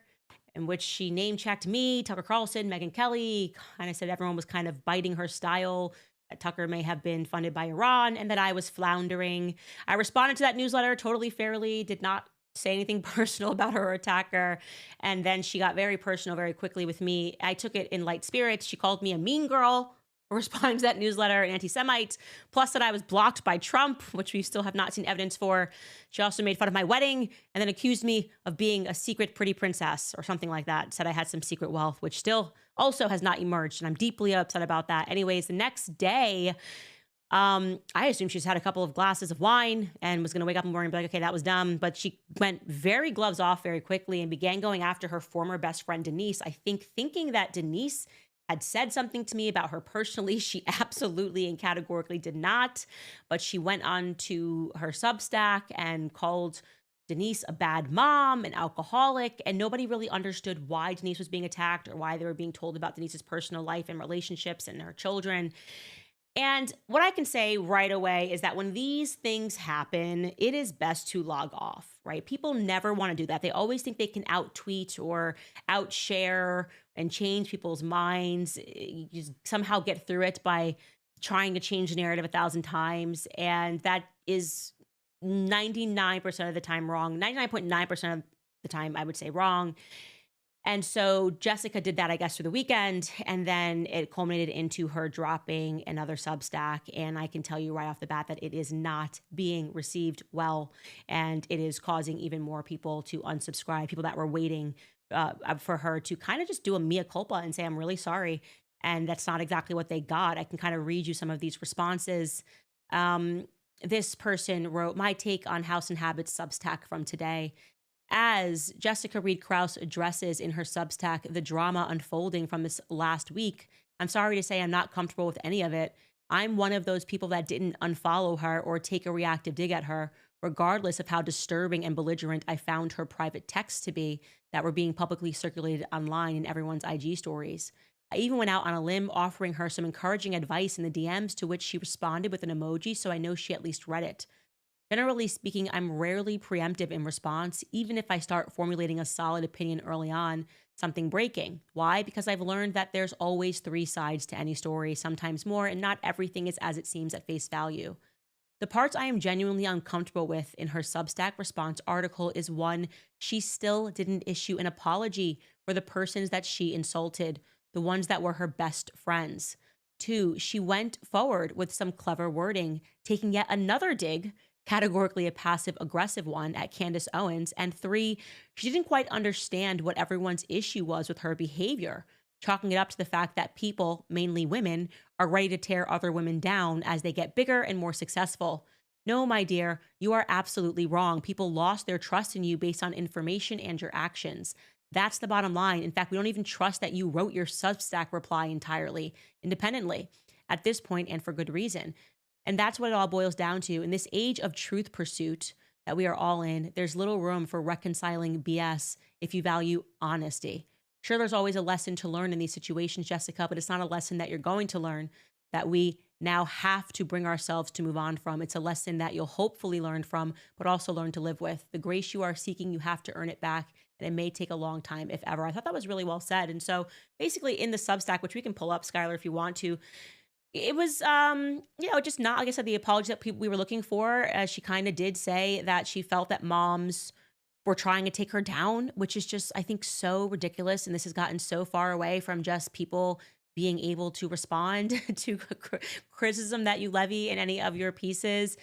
in which she name-checked me, Tucker Carlson, Megyn Kelly, kind of said everyone was kind of biting her style, that Tucker may have been funded by Iran, and that I was floundering. I responded to that newsletter totally fairly, did not say anything personal about her attacker. And then she got very personal very quickly with me. I took it in light spirits. She called me a mean girl for responding to that newsletter, an anti-Semite, plus that I was blocked by Trump, which we still have not seen evidence for. She also made fun of my wedding and then accused me of being a secret pretty princess or something like that. Said I had some secret wealth, which still also has not emerged. And I'm deeply upset about that. Anyways, the next day, I assumed she's had a couple of glasses of wine and was going to wake up in the morning and be like, okay, that was dumb. But she went very gloves off very quickly and began going after her former best friend, Denise. I think thinking that Denise had said something to me about her personally. She absolutely and categorically did not. But she went on to her Substack and called Denise a bad mom, an alcoholic, and nobody really understood why Denise was being attacked or why they were being told about Denise's personal life and relationships and her children. And what I can say right away is that when these things happen, it is best to log off, right? People never want to do that. They always think they can out-tweet or out-share and change people's minds. You just somehow get through it by trying to change the narrative 1,000 times. And that is 99% of the time wrong. 99.9% of the time, I would say wrong. And so Jessica did that, I guess, through the weekend, and then it culminated into her dropping another Substack. And I can tell you right off the bat that it is not being received well, and it is causing even more people to unsubscribe, people that were waiting for her to kind of just do a mea culpa and say, I'm really sorry. And that's not exactly what they got. I can kind of read you some of these responses. This person wrote, my take on House and Habits Substack from today. As Jessica Reed Krause addresses in her Substack the drama unfolding from this last week, I'm sorry to say I'm not comfortable with any of it. I'm one of those people that didn't unfollow her or take a reactive dig at her, regardless of how disturbing and belligerent I found her private texts to be that were being publicly circulated online in everyone's IG stories. I even went out on a limb offering her some encouraging advice in the DMs, to which she responded with an emoji, so I know she at least read it. Generally speaking, I'm rarely preemptive in response, even if I start formulating a solid opinion early on, something breaking. Why? Because I've learned that there's always 3 sides to any story, sometimes more, and not everything is as it seems at face value. The parts I am genuinely uncomfortable with in her Substack response article is one, she still didn't issue an apology for the persons that she insulted. the ones that were her best friends. Two, she went forward with some clever wording, taking yet another dig, categorically a passive aggressive one, at Candace Owens. And three, she didn't quite understand what everyone's issue was with her behavior, chalking it up to the fact that people, mainly women, are ready to tear other women down as they get bigger and more successful. No, my dear, you are absolutely wrong. People lost their trust in you based on information and your actions. That's the bottom line. In fact, we don't even trust that you wrote your Substack reply entirely, independently, at this point, and for good reason. And that's what it all boils down to. In this age of truth pursuit that we are all in, there's little room for reconciling BS if you value honesty. Sure, there's always a lesson to learn in these situations, Jessica, but it's not a lesson that you're going to learn that we now have to bring ourselves to move on from. It's a lesson that you'll hopefully learn from, but also learn to live with. The grace you are seeking, you have to earn it back, and it may take a long time, if ever. I thought that was really well said. And so basically in the Substack, which we can pull up, Skylar, if you want to, it was, just not, like I said, the apology that we were looking for. She kind of did say that she felt that moms were trying to take her down, which is just, I think, so ridiculous. And this has gotten so far away from just people being able to respond to criticism that you levy in any of your pieces.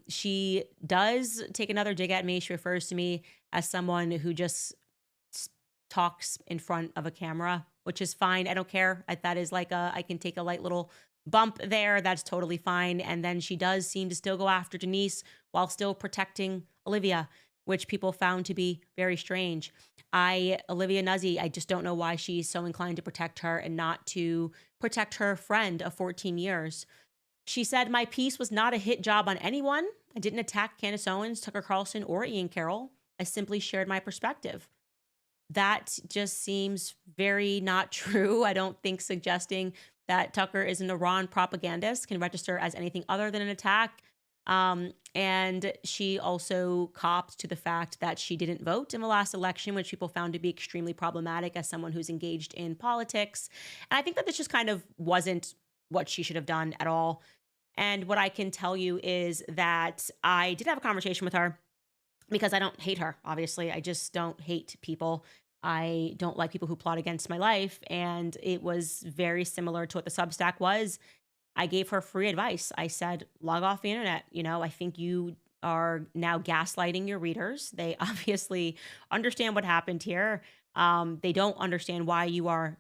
She does take another dig at me. She refers to me as someone who just talks in front of a camera, which is fine. I don't care. That is like I can take a light little bump there. That's totally fine. And then she does seem to still go after Denise while still protecting Olivia, which people found to be very strange. Olivia Nuzzi, I just don't know why she's so inclined to protect her and not to protect her friend of 14 years. She said, my piece was not a hit job on anyone. I didn't attack Candace Owens, Tucker Carlson, or Ian Carroll. I simply shared my perspective. That just seems very not true. I don't think suggesting that Tucker is an Iran propagandist can register as anything other than an attack. And she also copped to the fact that she didn't vote in the last election, which people found to be extremely problematic as someone who's engaged in politics. And I think that this just kind of wasn't what she should have done at all. And what I can tell you is that I did have a conversation with her because I don't hate her. Obviously, I just don't hate people. I don't like people who plot against my life. And it was very similar to what the Substack was. I gave her free advice. I said, log off the internet. I think you are now gaslighting your readers. They obviously understand what happened here. They don't understand why you are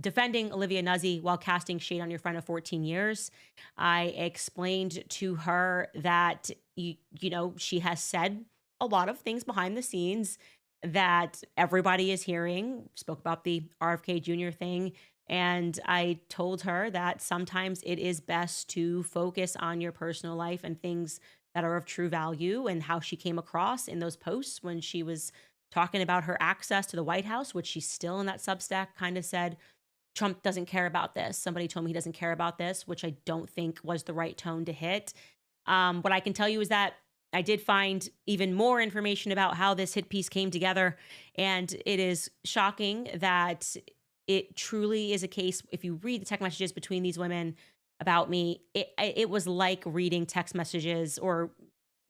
defending Olivia Nuzzi while casting shade on your friend of 14 years. I explained to her that, she has said a lot of things behind the scenes that everybody is hearing. Spoke about the RFK Jr. thing. And I told her that sometimes it is best to focus on your personal life and things that are of true value, and how she came across in those posts when she was talking about her access to the White House, which she's still in that Substack kind of said, Trump doesn't care about this. Somebody told me he doesn't care about this, which I don't think was the right tone to hit. What I can tell you is that I did find even more information about how this hit piece came together. And it is shocking that it truly is a case. If you read the text messages between these women about me, it was like reading text messages, or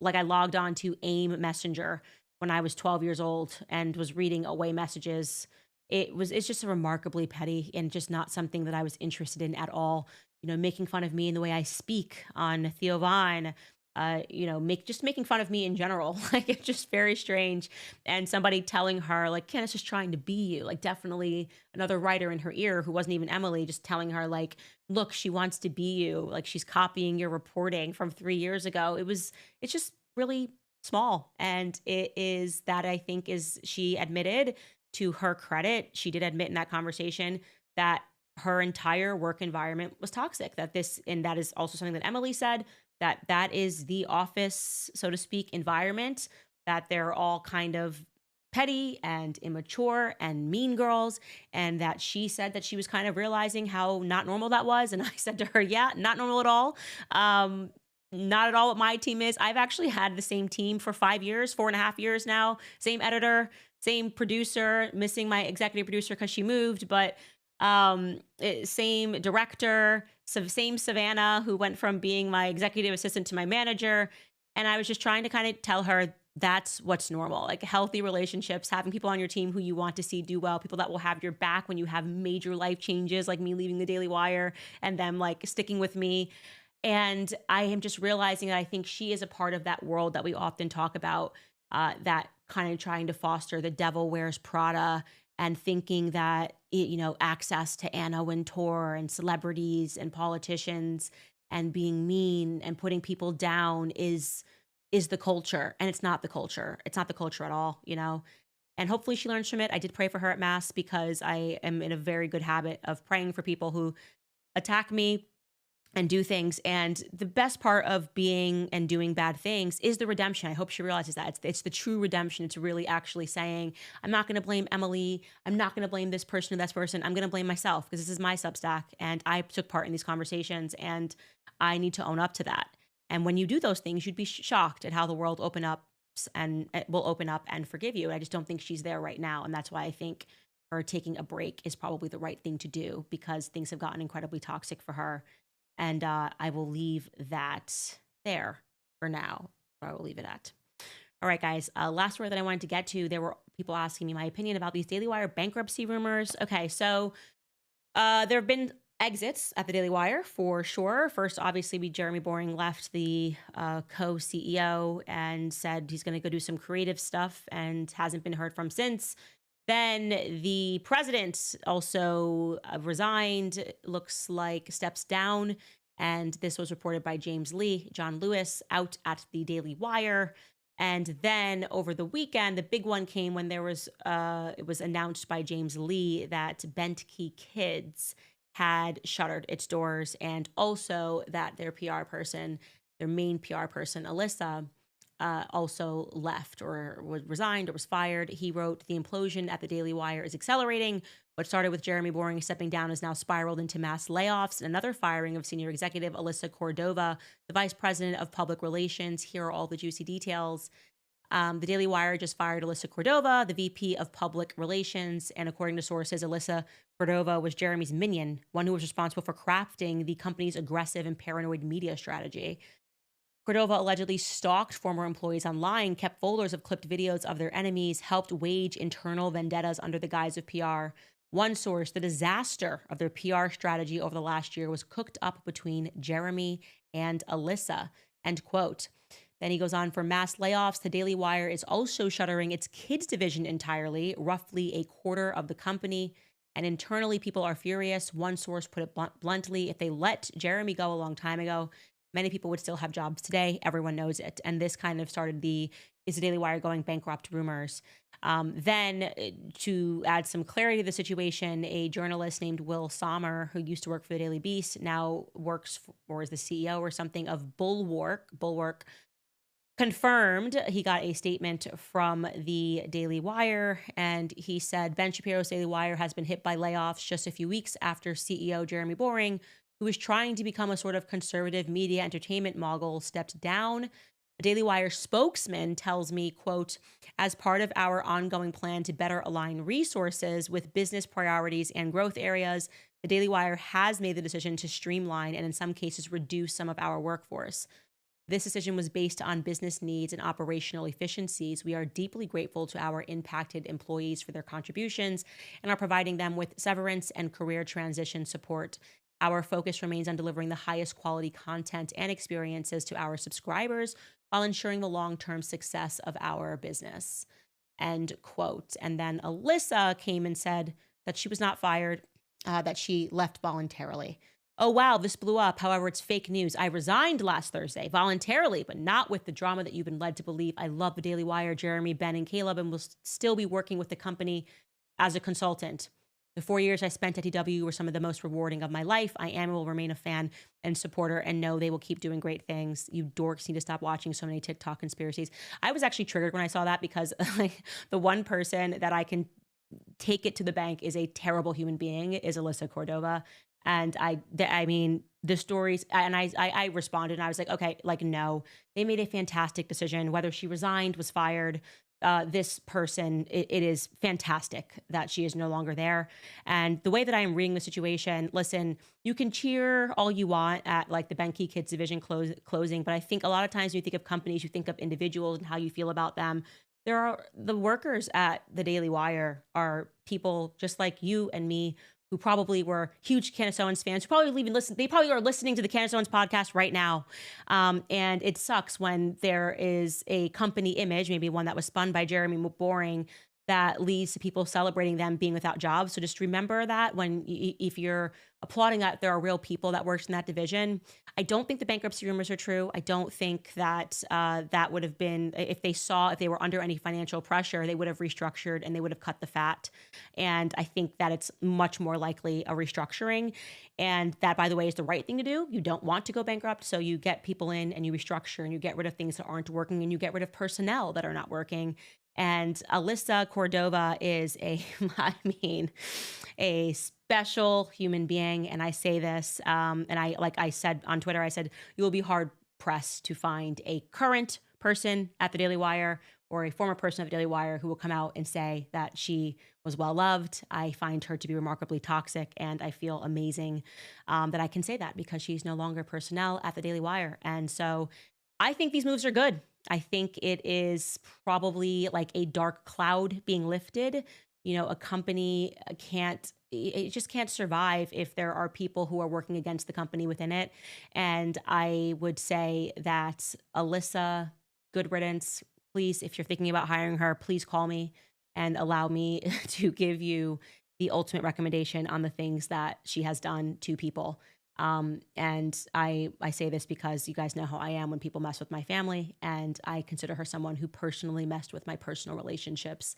like I logged on to AIM Messenger when I was 12 years old and was reading away messages. It's just remarkably petty and just not something that I was interested in at all. Making fun of me in the way I speak on Theo Vaughn, making fun of me in general. Like, it's just very strange. And somebody telling her, like, Candace is trying to be you. Like, definitely another writer in her ear who wasn't even Emily, just telling her, like, look, she wants to be you. Like, she's copying your reporting from 3 years ago. It's just really small. And it is that, I think, is she admitted, to her credit, she did admit in that conversation that her entire work environment was toxic. That is also something that Emily said, that is the office, so to speak, environment, that they're all kind of petty and immature and mean girls. And that she said that she was kind of realizing how not normal that was. And I said to her, yeah, not normal at all. Not at all what my team is. I've actually had the same team for 5 years, 4.5 years now. Same editor, same producer, missing my executive producer because she moved, but same director, same Savannah, who went from being my executive assistant to my manager. And I was just trying to kind of tell her, That's what's normal. Like healthy relationships, having people on your team who you want to see do well, people that will have your back when you have major life changes, like me leaving the Daily Wire and them like sticking with me. And I am just realizing that I think she is a part of that world that we often talk about, that kind of trying to foster the devil wears Prada and thinking that, access to Anna Wintour and celebrities and politicians and being mean and putting people down is the culture. And it's not the culture. It's not the culture at all. And hopefully she learns from it. I did pray for her at mass because I am in a very good habit of praying for people who attack me and do things. And the best part of being and doing bad things is the redemption. I hope she realizes that it's the true redemption. It's really actually saying, I'm not going to blame Emily. I'm not going to blame this person or that person. I'm going to blame myself because this is my Substack and I took part in these conversations and I need to own up to that. And when you do those things, you'd be shocked at how the world will open up and forgive you. And I just don't think she's there right now. And that's why I think her taking a break is probably the right thing to do because things have gotten incredibly toxic for her. And I will leave that there for now. I will leave it at. All right, guys. Last story that I wanted to get to, there were people asking me my opinion about these Daily Wire bankruptcy rumors. Okay, so there have been exits at the Daily Wire for sure. First, obviously, Jeremy Boring left the co-CEO and said he's going to go do some creative stuff and hasn't been heard from since. Then the president also resigned, looks like steps down. And this was reported by John Lewis, out at the Daily Wire. And then over the weekend, the big one came when it was announced by James Lee that Bent Key Kids had shuttered its doors and also that their main PR person, Alyssa, also left or was resigned or was fired. He wrote, the implosion at the Daily Wire is accelerating. What started with Jeremy Boring stepping down has now spiraled into mass layoffs and another firing of senior executive Alyssa Cordova, the vice president of public relations. Here are all the juicy details. The Daily Wire just fired Alyssa Cordova, the VP of public relations. And according to sources, Alyssa Cordova was Jeremy's minion, one who was responsible for crafting the company's aggressive and paranoid media strategy. Cordova allegedly stalked former employees online, kept folders of clipped videos of their enemies, helped wage internal vendettas under the guise of PR. One source, the disaster of their PR strategy over the last year was cooked up between Jeremy and Alyssa, end quote. Then he goes on, for mass layoffs, the Daily Wire is also shuttering its kids division entirely, roughly a quarter of the company. And internally, people are furious. One source put it bluntly, if they let Jeremy go a long time ago, many people would still have jobs today. Everyone knows it. And this kind of started is the Daily Wire going bankrupt rumors. Then to add some clarity to the situation, a journalist named Will Sommer, who used to work for the Daily Beast, now works or is the CEO or something of Bulwark, confirmed he got a statement from the Daily Wire. And he said, Ben Shapiro's Daily Wire has been hit by layoffs just a few weeks after CEO Jeremy Boring, who was trying to become a sort of conservative media entertainment mogul, stepped down. A Daily Wire spokesman tells me, quote, as part of our ongoing plan to better align resources with business priorities and growth areas, the Daily Wire has made the decision to streamline and in some cases reduce some of our workforce. This decision was based on business needs and operational efficiencies. We are deeply grateful to our impacted employees for their contributions and are providing them with severance and career transition support. Our focus remains on delivering the highest quality content and experiences to our subscribers while ensuring the long-term success of our business, end quote. And then Alyssa came and said that she was not fired, that she left voluntarily. Oh, wow, this blew up. However, it's fake news. I resigned last Thursday voluntarily, but not with the drama that you've been led to believe. I love the Daily Wire, Jeremy, Ben, and Caleb, and will still be working with the company as a consultant. The 4 years I spent at DW were some of the most rewarding of my life. I am and will remain a fan and supporter and know they will keep doing great things. You dorks need to stop watching so many TikTok conspiracies. I was actually triggered when I saw that because like the one person that I can take it to the bank is a terrible human being is Alyssa Cordova. And I mean, the stories, and I responded and I was like, okay, like, no, they made a fantastic decision. Whether she resigned, was fired, this person, it is fantastic that she is no longer there. And the way that I am reading the situation, listen, you can cheer all you want at like the Benke Kids Division closing, but I think a lot of times when you think of companies, you think of individuals and how you feel about them. There are the workers at the Daily Wire are people just like you and me who probably were huge Candace Owens fans, who probably even listen. They probably are listening to the Candace Owens podcast right now. And it sucks when there is a company image, maybe one that was spun by Jeremy Boring, that leads to people celebrating them being without jobs. So just remember that when if you're applauding that there are real people that worked in that division. I don't think the bankruptcy rumors are true. I don't think that that would have been, if they were under any financial pressure, they would have restructured and they would have cut the fat. And I think that it's much more likely a restructuring. And that, by the way, is the right thing to do. You don't want to go bankrupt. So you get people in and you restructure and you get rid of things that aren't working and you get rid of personnel that are not working. And Alyssa Cordova is I mean, a special human being. And I say this, and like I said on Twitter, I said, you will be hard pressed to find a current person at the Daily Wire or a former person at the Daily Wire who will come out and say that she was well loved. I find her to be remarkably toxic, and I feel amazing that I can say that because she's no longer personnel at the Daily Wire. And so I think these moves are good. I think it is probably like a dark cloud being lifted. You know, a company it just can't survive if there are people who are working against the company within it. And I would say that Alyssa, good riddance. Please, if you're thinking about hiring her, please call me and allow me to give you the ultimate recommendation on the things that she has done to people. And I say this because you guys know how I am when people mess with my family, and I consider her someone who personally messed with my personal relationships.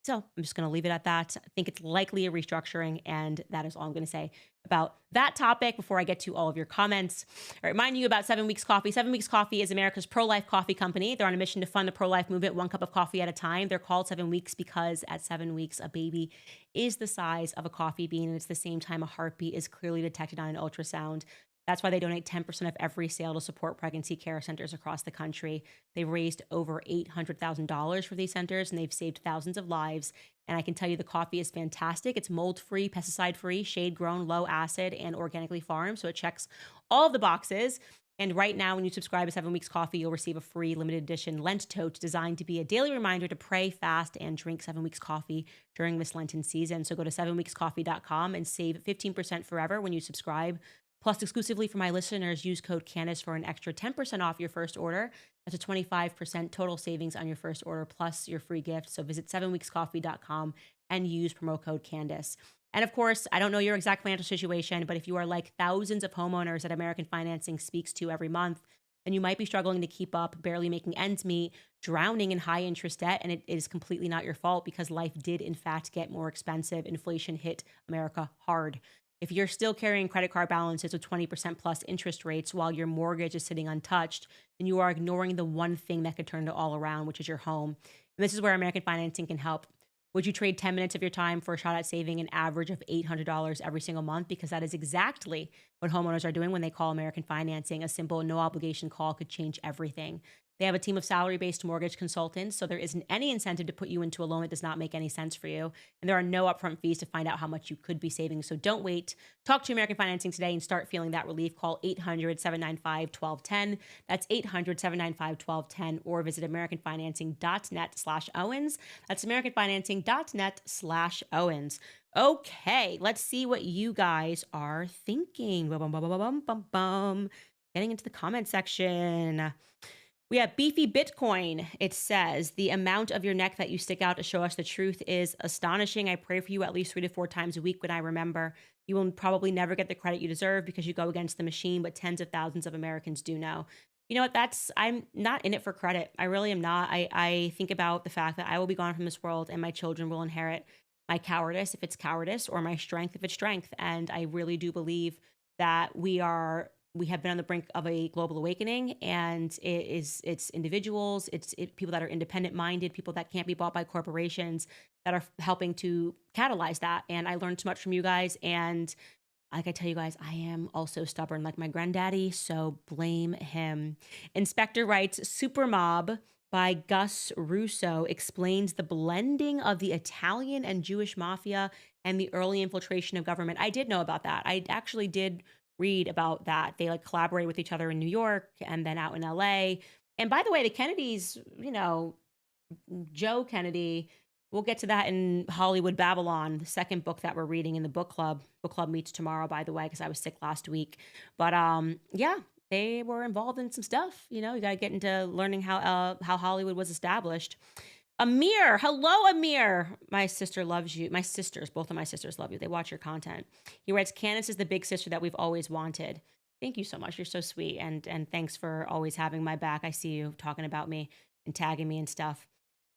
So I'm just going to leave it at that. I think it's likely a restructuring, and that is all I'm going to say about that topic before I get to all of your comments. I remind you about 7 Weeks Coffee. 7 Weeks Coffee is America's pro-life coffee company. They're on a mission to fund the pro-life movement, one cup of coffee at a time. They're called 7 Weeks because at 7 weeks, a baby is the size of a coffee bean, and it's the same time a heartbeat is clearly detected on an ultrasound. That's why they donate 10% of every sale to support pregnancy care centers across the country. They've raised over $800,000 for these centers, and they've saved thousands of lives. And I can tell you the coffee is fantastic. It's mold-free, pesticide-free, shade-grown, low acid, and organically farmed. So it checks all of the boxes. And right now, when you subscribe to 7 Weeks Coffee, you'll receive a free limited edition Lent tote designed to be a daily reminder to pray, fast, and drink 7 Weeks Coffee during this Lenten season. So go to 7weekscoffee.com and save 15% forever when you subscribe. Plus, exclusively for my listeners, use code Candace for an extra 10% off your first order. That's a 25% total savings on your first order, plus your free gift. So visit 7weekscoffee.com and use promo code Candace. And of course, I don't know your exact financial situation, but if you are like thousands of homeowners that American Financing speaks to every month, then you might be struggling to keep up, barely making ends meet, drowning in high interest debt, and it is completely not your fault because life did in fact get more expensive. Inflation hit America hard. If you're still carrying credit card balances with 20% plus interest rates while your mortgage is sitting untouched, then you are ignoring the one thing that could turn it all around, which is your home. And this is where American Financing can help. Would you trade 10 minutes of your time for a shot at saving an average of $800 every single month? Because that is exactly what homeowners are doing when they call American Financing. A simple, no obligation call could change everything. They have a team of salary-based mortgage consultants, so there isn't any incentive to put you into a loan that does not make any sense for you. And there are no upfront fees to find out how much you could be saving. So don't wait. Talk to American Financing today and start feeling that relief. Call 800-795-1210. That's 800-795-1210, or visit americanfinancing.net/Owens. That's americanfinancing.net/Owens. Okay, let's see what you guys are thinking. Bum, bum, bum, bum, bum, bum, bum. Getting into the comment section. We have Beefy Bitcoin. It says, the amount of your neck that you stick out to show us the truth is astonishing. I pray for you at least 3 to 4 times a week when I remember. You will probably never get the credit you deserve because you go against the machine, but tens of thousands of Americans do know. You know what? I'm not in it for credit. I really am not. I think about the fact that I will be gone from this world and my children will inherit my cowardice if it's cowardice, or my strength if it's strength. And I really do believe that we have been on the brink of a global awakening, and it's individuals, it's people that are independent minded, people that can't be bought by corporations that are helping to catalyze that. And I learned so much from you guys. And like I tell you guys, I am also stubborn like my granddaddy, so blame him. Inspector writes, super mob by Gus Russo explains the blending of the Italian and Jewish mafia and the early infiltration of government. I did know about that. I actually did read about that. They like collaborate with each other in New York and then out in LA. And by the way, the Kennedys, Joe Kennedy, we'll get to that in Hollywood Babylon, the second book that we're reading in the book club. Book club meets tomorrow, by the way, because I was sick last week. But yeah, they were involved in some stuff. You got to get into learning how Hollywood was established. Amir, hello, Amir. My sister loves you. Both of my sisters love you. They watch your content. He writes, Candace is the big sister that we've always wanted. Thank you so much. You're so sweet. And thanks for always having my back. I see you talking about me and tagging me and stuff.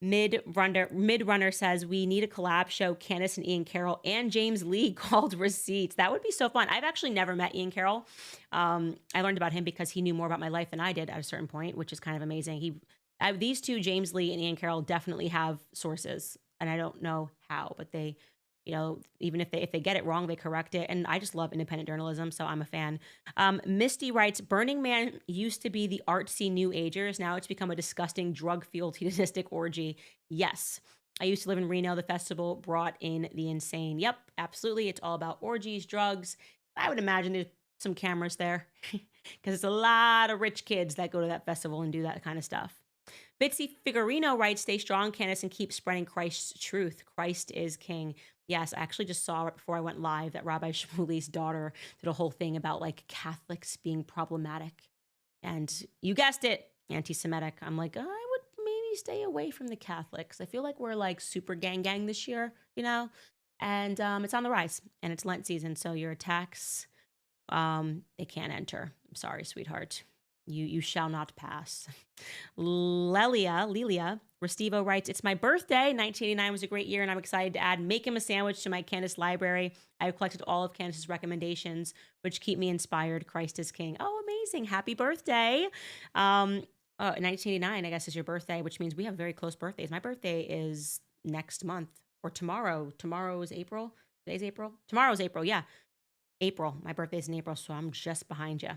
Midrunner says we need a collab show, Candace and Ian Carroll and James Lee called Receipts. That would be so fun. I've actually never met Ian Carroll. I learned about him because he knew more about my life than I did at a certain point, which is kind of amazing. These two, James Lee and Ian Carroll, definitely have sources, and I don't know how, but they, even if they get it wrong, they correct it. And I just love independent journalism, so I'm a fan. Misty writes, Burning Man used to be the artsy New Agers. Now it's become a disgusting drug-fueled hedonistic orgy. Yes. I used to live in Reno. The festival brought in the insane. Yep, absolutely. It's all about orgies, drugs. I would imagine there's some cameras there because it's a lot of rich kids that go to that festival and do that kind of stuff. Bitsy Figurino writes, stay strong, Candace, and keep spreading Christ's truth. Christ is king. Yes, I actually just saw right before I went live that Rabbi Shmuley's daughter did a whole thing about like Catholics being problematic. And you guessed it, anti-Semitic. I'm like, I would maybe stay away from the Catholics. I feel like we're like super gang this year, and it's on the rise and it's Lent season. So your attacks, they can't enter. I'm sorry, sweetheart. You shall not pass. Lelia Restivo writes, it's my birthday. 1989 was a great year, and I'm excited to add Make Him a Sandwich to my Candace library. I've collected all of Candace's recommendations, which keep me inspired. Christ is king. Oh, amazing. Happy birthday. 1989, I guess, is your birthday, which means we have very close birthdays. My birthday is next month or tomorrow. Tomorrow is April. Today's April. Tomorrow's April, yeah. April. My birthday's in April, so I'm just behind you.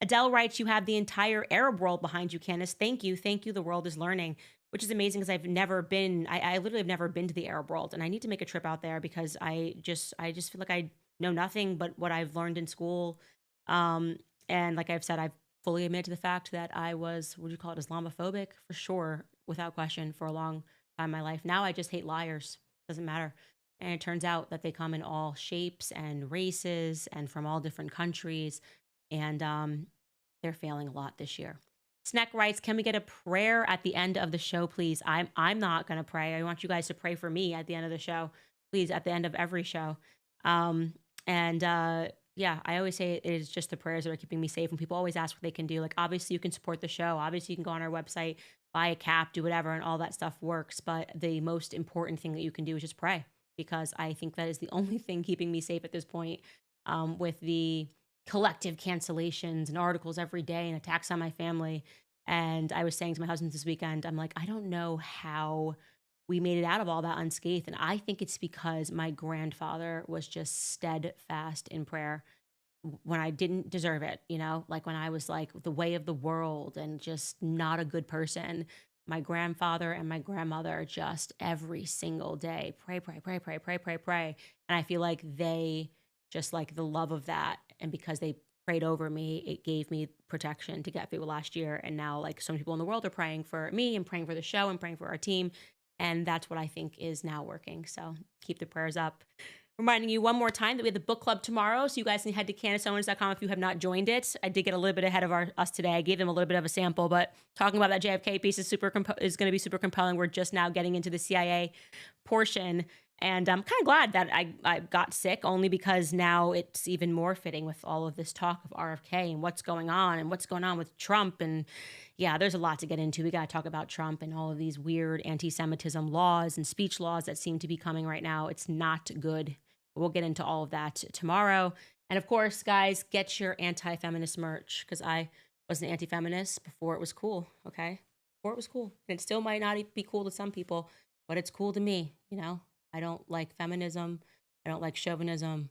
Adele writes, you have the entire Arab world behind you, Candace. Thank you. Thank you. The world is learning, which is amazing because I've never been, I literally have never been to the Arab world, and I need to make a trip out there because I just feel like I know nothing but what I've learned in school. And like I've said, I've fully admitted to the fact that I was, what do you call it, Islamophobic for sure, without question, for a long time in my life. Now I just hate liars. Doesn't matter. And it turns out that they come in all shapes and races and from all different countries. And they're failing a lot this year. Snack writes, can we get a prayer at the end of the show, please? I'm not going to pray. I want you guys to pray for me at the end of the show. Please, at the end of every show. Yeah, I always say it is just the prayers that are keeping me safe. And people always ask what they can do. Like, obviously, you can support the show. Obviously, you can go on our website, buy a cap, do whatever, and all that stuff works. But the most important thing that you can do is just pray. Because I think that is the only thing keeping me safe at this point, with the collective cancellations and articles every day and attacks on my family. And I was saying to my husband this weekend, I'm like, I don't know how we made it out of all that unscathed. And I think it's because my grandfather was just steadfast in prayer when I didn't deserve it, like when I was like the way of the world and just not a good person. My grandfather and my grandmother just every single day, pray. And I feel like they just like the love of that. And because they prayed over me, it gave me protection to get through last year. And now like so many people in the world are praying for me and praying for the show and praying for our team. And that's what I think is now working. So keep the prayers up. Reminding you one more time that we have the book club tomorrow. So you guys can head to CandaceOwens.com if you have not joined it. I did get a little bit ahead of us today. I gave them a little bit of a sample, but talking about that JFK piece is going to be super compelling. We're just now getting into the CIA portion. And I'm kind of glad that I got sick, only because now it's even more fitting with all of this talk of RFK and what's going on with Trump. And yeah, there's a lot to get into. We got to talk about Trump and all of these weird anti-Semitism laws and speech laws that seem to be coming right now. It's not good. We'll get into all of that tomorrow. And of course, guys, get your anti-feminist merch, because I was an anti-feminist before it was cool, okay? Before it was cool. And it still might not be cool to some people, but it's cool to me, I don't like feminism. I don't like chauvinism.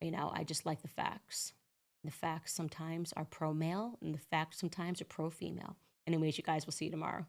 I just like the facts. The facts sometimes are pro-male, and the facts sometimes are pro-female. Anyways, you guys, will see you tomorrow.